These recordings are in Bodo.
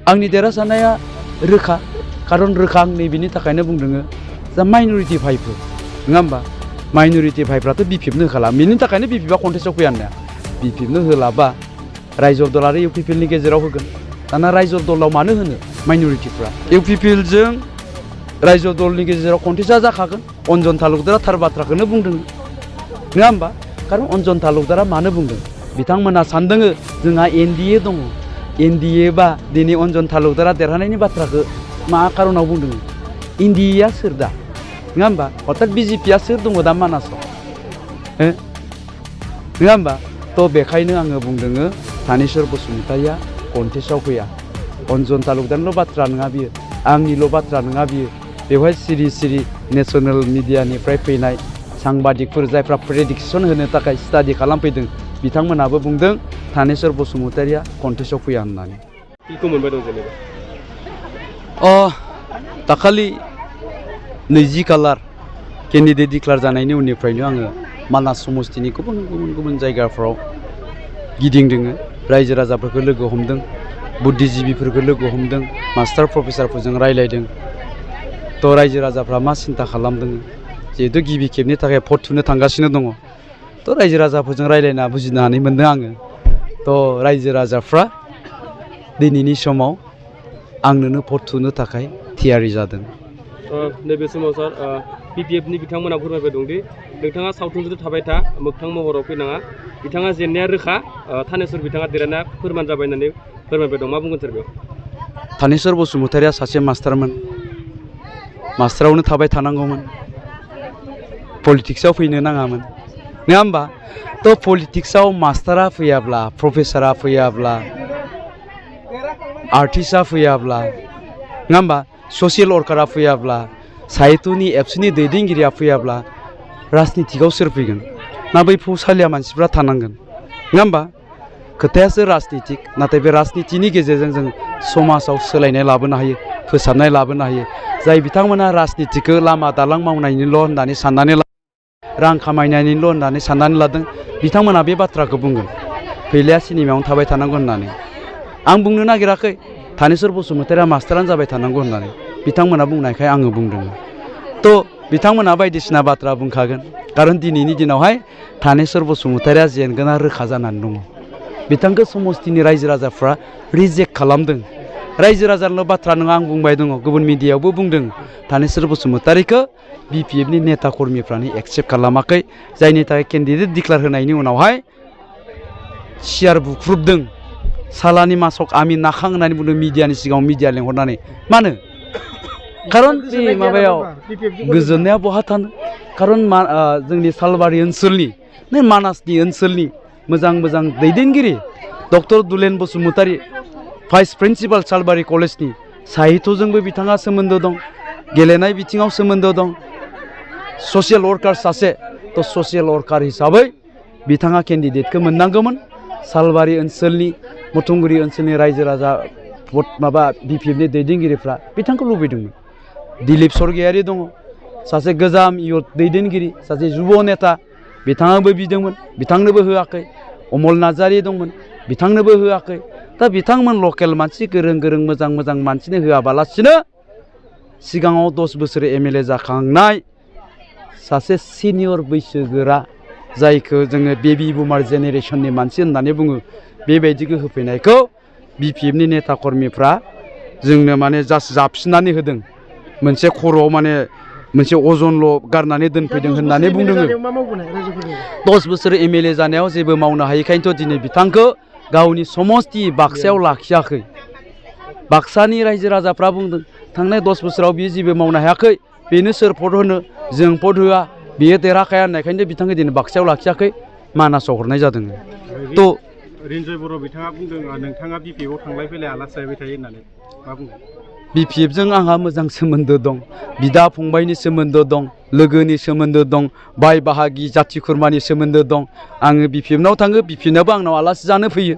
आंनि देरहासारनाया रोखा खारन रोखा आं नैबेनि थाखायनो बुंदोङो जा माइनरिटि भाइफोर नङा होमबा माइनरिटि भाइफ्राथ' बिपिएफनो होखाला बेनि थाखायनो बिपिएफआ कन्टेस्टआव फैया होननाया बिपिएफनो होलाबा रायजो दल आरो इउपिपिएलनि गेजेराव होगोन दाना रायजो दलाव मानो होनो माइनरिटिफ्रा इउपिपिएलजों रायजो दलनि गेजेराव कन्टेस्टआ जाखागोन अन्जन तालुकदारा थार बाथ्राखौनो बुंदों नङा होमबा खारन अन्जन तालुकदारा मानो बुंदों बिथांमोना सानदोङो जोंहा एनडिए दङ एनडिए बा दिनै अन्जन तालुकदारा देरहानायनि बाथ्राखौ मा खारनाव बुंदों एनडिएआ सोर दा नङा होमबा अर्थात बिजेपिआ सोर दङ दा मानासाव नङा होमबा थ' बेखायनो आङो बुंदोङो थानेश्वर बसुमतारिया कन्टेस्टआव फैया अन्जन तालुकदारनिल' बाथ्रा नङा बियो आंनिल' बाथ्रा नङा बियो बेवहाय सिरि सिरि नेसनेल मिडियानिफ्राय फैनाय सांबादिकफोर जायफ्रा प्रेडिक्सन होनो थाखाय स्टाडि खालामफैदों बिथांमोनाबो बुंदों थानेश्वर बसुमतारिया कन्टेस्टआव फैया होननानै बेखौ मोनबाय दं जेनेबा दाखालि 20 खालार केन्डिडेट डिक्लेयार जानायनि उननिफ्रायनो आङो मानास समस्तिनि गुबुन जायगाफ्राव गिदिंदोङो रायजो राजाफोरखौ लोगो हमदों बुद्धिजीबिफोरखौ लोगो हमदों मास्टार प्रफेसारफोरजों रायलायदों थ' रायजो राजाफ्रा मा सिन्था खालामदों जिहेतु गिबि खेबनि थाखाय भट थुनो थांगासिनो दङ थ' रायजो राजाफोरजों रायलायना बुजिनानै मोन्दों आङो थ' रायजो राजाफ्रा दिनैनि समाव आंनोनो भट थुनो थाखाय थियारि जादों नैबे समाव सार बिपिएफनि बिथांमोना फोरमायबाय दंदि नोंथाङा सावथुनजों थाबाय था मोगथां महराव फैनाङा बिथाङा जेननाया रोखा थानेश्वर बिथाङा देरहानाया फोरमान जाबाय होननानै फोरमायबाय दं मा बुंगोन सार बेयाव थानेश्वर बसुमतारिया सासे मास्टारमोन मास्टारावनो थाबाय थानांगौमोन पलिटिक्सआव फैनो नाङामोन नङा होमबा थ' पलिटिक्सआव मास्टारा फैयाब्ला प्रफेसारा फैयाब्ला आर्टिस्टआ फैयाब्ला नङा होमबा ससियेल वर्कारा फैयाब्ला साहित्यनि एबसुनि दैदेनगिरिया फैयाब्ला राजनितिकआव सोर फैगोन ना बै फौसालिया मानसिफ्रा थानांगोन नङा होमबा खोथायासो राजनितिक नाथाय बे राजनितिनि गेजेरजों जों समाजाव सोलायनाय लाबोनो हायो फोसाबनाय लाबोनो हायो जाय बिथांमोना राजनितिकखौ लामा दालां मावनायनिल' होननानै साननानै रां खामायनायनिल' होननानै साननानै लादों बिथांमोना बे बाथ्राखौ बुंगोन फैलाया सिनेमायावनो थाबाय थानांगौ होननानै आं बुंनो नागिराखै थानेश्वर बसुमतारिया मास्टारानो जाबाय थानांगौ होननानै बिथांमोना बुंनायखाय आङो बुंदों थ' बिथांमोना बायदिसिना बाथ्रा बुंखागोन खारन दिनैनि दिनावहाय थानेश्वर बसुमतारिया जेनगोना रोखा जानानै दङ बिथांखौ समस्तिनि रायजो राजाफ्रा रिजेक्ट खालामदों रायजो राजानिल' बाथ्रा नङा आं बुंबाय दङ गुबुन मिडियायावबो बुंदों थानेश्वर बसुमतारिखौ बिपिएफनि नेता कर्मिफ्रानो एक्सेप्ट खालामाखै जायनि थाखाय केन्डिडेट डिक्लेयार होनायनि उनावहाय सियार बुख्रुबदों सालानि मासक आमिन नाखां होननानै बुंदों मिडियानि सिगाङाव मिडिया लेंहरनानै मानो खारन बे माबायाव गोजोननाया बहा थानो खारन जोंनि सालबारि ओनसोलनि मानासनि ओनसोलनि मोजां दैदेनगिरि डक्टर दुलेन बसुमतारि भाइस प्रिन्सिपाल सालबारि कलेजनि साहित्यजोंबो बिथाङा सोमोन्दो दं गेलेनाय बिथिङाव सोमोन्दो दं ससियेल वर्कार सासे थ' ससियेल वर्कार हिसाबै बिथाङा केन्डिडेटखौ मोननांगौमोन सालबारि ओनसोलनि मथुंगुरि ओनसोलनि रायजो राजा माबा बिपिएफनि दैदेनगिरिफ्रा बिथांखौ लुबैदोंमोन दिलीप स्वर्गियारि दङ सासे गोजाम इयुथ दैदेनगिरि सासे जुब नेता बिथाङाबो बिदोंमोन बिथांनोबो होआखै अमल नार्जारि दंमोन बिथांनोबो होआखै दा बिथांमोन लकेल मानसि गोरों मोजां मानसिनो होआबालासिनो सिगाङाव 10 बोसोर एमएलए जाखांनाय सासे सिनियर बैसोगोरा जायखौ जोङो बेबि बुमार जेनेरेसननि मानसि होननानै बुङो बेबायदिखौ होफैनायखौ बिपिएफनि नेता कर्मिफ्रा जोंनो माने जास्ट जाबसिननानै होदों मोनसे खर'आव माने मोनसे अजनल' गारनानै दोनफैदों होननानै बुंदों 10 बोसोर एमएलए जानायाव जेबो मावनो हायैखायनोथ' दिनै बिथांखौ गावनि समस्ति बाक्सायाव लाखियाखै बाक्सानि रायजो राजाफ्रा बुंदों थांनाय 10 बोसोराव बियो जेबो मावनो हायाखै बेनो सोर भट होनो जों भट होआ बियो देरहाखाया होननायखायनो बिथांखौ दिनै बाक्सायाव लाखियाखै मानासाव हरनाय जादों थ' रिन्जय बर' बिथाङा बुंदों नोंथाङा बिपिएफआव थांलाय फैलाय आलासि जाबाय थायो होननानै मा बुङो बिपिएफजों आंहा मोजां सोमोन्दो दं बिदा फंबायनि सोमोन्दो दं लोगोनि सोमोन्दो दं बाय बाहागि जाथि खुरमानि सोमोन्दो दं आङो बिपिएफनाव थाङो बिपिएफनाबो आंनाव आलासि जानो फैयो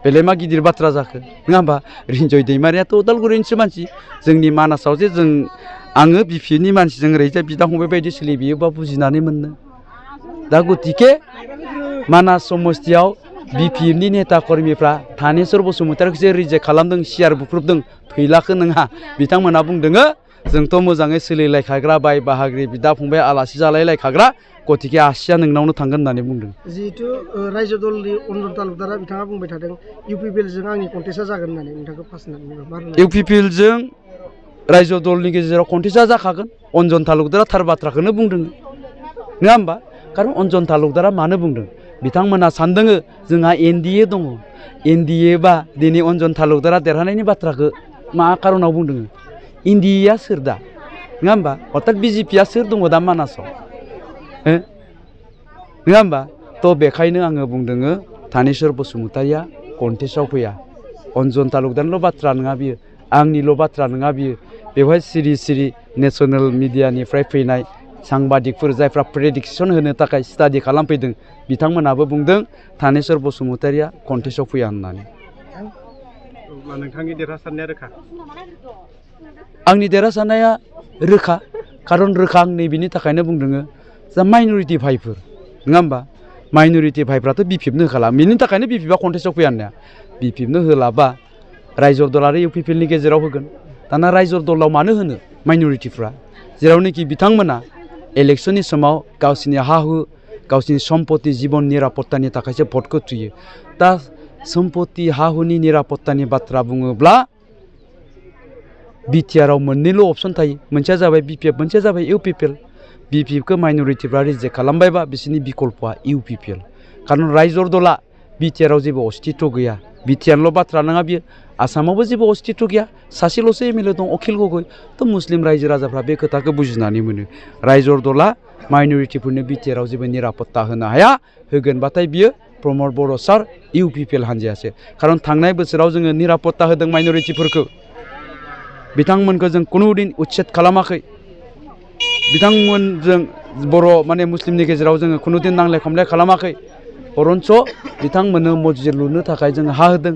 बेलाय मा गिदिर बाथ्रा जाखो नङा होमबा रिन्जय दैमारियाथ' उदालगुरिनिसो मानसि जोंनि मानासाव जे आङो बिपिएफनि मानसिजों ओरैजाय बिदा फंबाय बायदि सोलिबियोबा बुजिनानै मोनो दा गतिके मानास समस्तियाव BPMनि नेता कर्मिफ्रा थानेश्वर बसुमतारीखौसो रिजेक्ट खालामदों सियार बुख्रुबदों फैलाखो नोंहा बिथांमोना बुंदोङो जोंथ' मोजाङै सोलिलायखाग्रा बाय बाहागि बिदा फंबाय आलासि जालायलायखाग्रा गतिके आसिया नोंनावनो थांगोन होननानै बुंदों जिहेतु रायजो दलनि अन्जन तालुकदारा बिथाङा बुंबाय थादों UPPLजों आंनि कन्टेस्टआ जागोन होननानै नोंथांखौ फार्स्ट UPPLजों रायजो दलनि गेजेराव कन्टेस्टआ जाखागोन अन्जन तालुकदारा थार बाथ्राखौनो बुंदों नङा होमबा खारन अन्जन तालुकदारा मानो बुंदों बिथांमोना सानदोङो जोंहा NDA दङ NDA बा दिनै अन्जन तालुकदारा देरहानायनि बाथ्राखौ मा खारनाव बुंदों NDA सोर दा नङा होमबा अर्थात BJPआ सोर दङ दा मानासाव नङा होमबा थ' बेखायनो आङो बुंदोङो थानेश्वर बसुमतारीया कन्टेस्टआव फैया अन्जन तालुकदारनिल' बाथ्रा नङा बियो आंनिल' बाथ्रा नङा बियो बेवहाय सिरि सिरि नेसनेल मिडियानिफ्राय फैनाय सांबादिकफोर जायफ्रा प्रेडिक्सन होनो थाखाय स्टाडि खालामफैदों बिथांमोनाबो बुंदों थानेश्वर बसुमतारीया कन्टेस्टआव फैया होननानै नोंथांनि देरहासारनाया रोखा आंनि देरहासारनाया रोखा खारन रोखा आं नैबेनि थाखायनो बुंदोङो जा माइनरिटि भाइफोर नङा होमबा माइनरिटि भाइफ्राथ' BPFनो होखाला बेनि थाखायनो BPFआ कन्टेस्टआव फैया होननाया BPFनो होलाबा रायजो दल आरो UPPLनि गेजेराव होगोन दाना रायजो दलाव मानो होनो माइनरिटिफ्रा जेरावनोखि बिथांमोना इलेक्शननि समाव गावसिनि हा हु गावसिनि सम्पति जीवन निरापत्तानि थाखायसो भटखौ थुयो दा सम्पति हा हुनि निरापत्तानि बाथ्रा बुङोब्ला BTRआव मोननैल' अपसन थायो मोनसेया जाबाय BPF मोनसेया जाबाय UPPL BPFखौ माइनरिटिफ्रा रिजेक्ट खालामबायबा बिसोरनि बिकल्पआ UPPL खारन रायजो दला BTRआव जेबो अस्तित्व गैया BTRल' बाथ्रा नङा बियो आसामावबो जेबो अस्तित्व गैया सासेल'सो MLA दं अखिल गगৈ थ' मुस्लिम रायजो राजाफ्रा बे खोथाखौ बुजिनानै मोनो रायजो दला माइनरिटिफोरनो BTRआव जेबो निरापत्ता होनो हाया होगोनबाथाय बियो प्रमद बर' सार UPPL हानजायासो खारन थांनाय बोसोराव जोङो निरापत्ता होदों माइनरिटिफोरखौ बिथांमोनखौ जों कुनु दिन उच्छेद खालामाखै बिथांमोनजों बर' माने मुस्लिमनि गेजेराव जोङो कुनु दिन नांलाय खमलाय खालामाखै बरन्स बिथांमोननो मस्जिद लुनो थाखाय जों हा होदों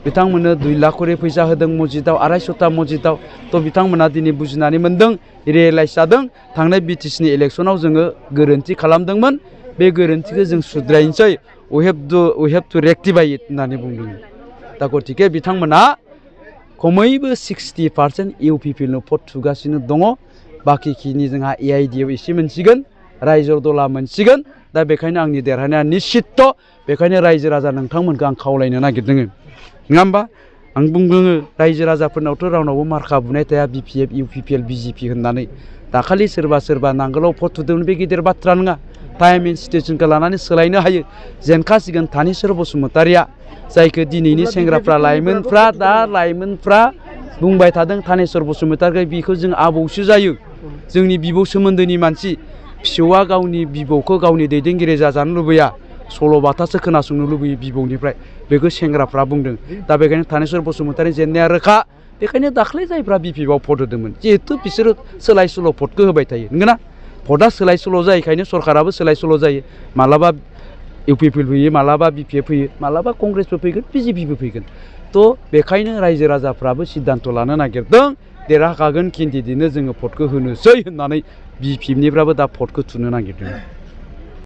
बिथांमोननो 2 लाख करि फैसा होदों मस्जिदाव 250टा मस्जिदाव थ' बिथांमोना दिनै बुजिनानै मोनदों रियेलाइज जादों थांनाय BTCनि इलेक्सनाव जोङो गोरोन्थि खालामदोंमोन बे गोरोन्थिखौ जों सुद्रायनोसै we have to rectify it होननानै बुंदों दा गतिके बिथांमोना खमैबो 60% UPPLनो भट थुगासिनो दङ बाखिखिनि जोंहा AIDआव एसे मोनसिगोन रायजो दला मोनसिगोन दा बेखायनो आंनि देरहानाया निश्चित बेखायनो रायजो राजा नोंथांमोनखौ आं खावलायनो नागिरदों नङा होमबा आं बुंदों रायजो राजाफोरनावथ' रावनावबो मार्का बुनाय थाया BPF UPPL BJP होननानै दाखालि सोरबा नांगोलाव भट थुदोंमोन बे गिदिर बाथ्रा नङा टाइम एन्ड सिचुएसनखौ लानानै सोलायनो हायो जेनखासिगोन थानेश्वर बसुमतारीया जायखौ दिनैनि सेंग्राफ्रा लाइमोनफ्रा बुंबाय थादों थानेश्वर बसुमतारीखौ बेखौ जों आबौसो जायो जोंनि बिबौ सोमोन्दोनि मानसि फिसौआ गावनि बिबौखौ गावनि दैदेनगिरि जाजानो लुबैया सल'बाथासो खोनासंनो लुबैयो बिबौनिफ्राय बेखौ सेंग्राफ्रा बुंदों दा बेखायनो थानेश्वर बसुमतारी जेननाया रोखा बेखायनो दाख्लै जायफ्रा BPFआव भट होदोंमोन जिहेतु बिसोरो सोलाय सोल' भटखौ होबाय थायो नंगौना भटआ सोलाय सोल' जायोखायनो सरकाराबो सोलाय सोल' जायो मालाबा UPPL फैयो मालाबा BPF फैयो मालाबा कंग्रेसबो फैगोन BJPबो फैगोन थ' बेखायनो रायजो राजाफ्राबो सिद्धान्त लानो नागिरदों देरहाखागोन केन्डिडेटनो जोङो भटखौ होनोसै होननानै BPFनिफ्राबो दा भटखौ थुनो नागिरदों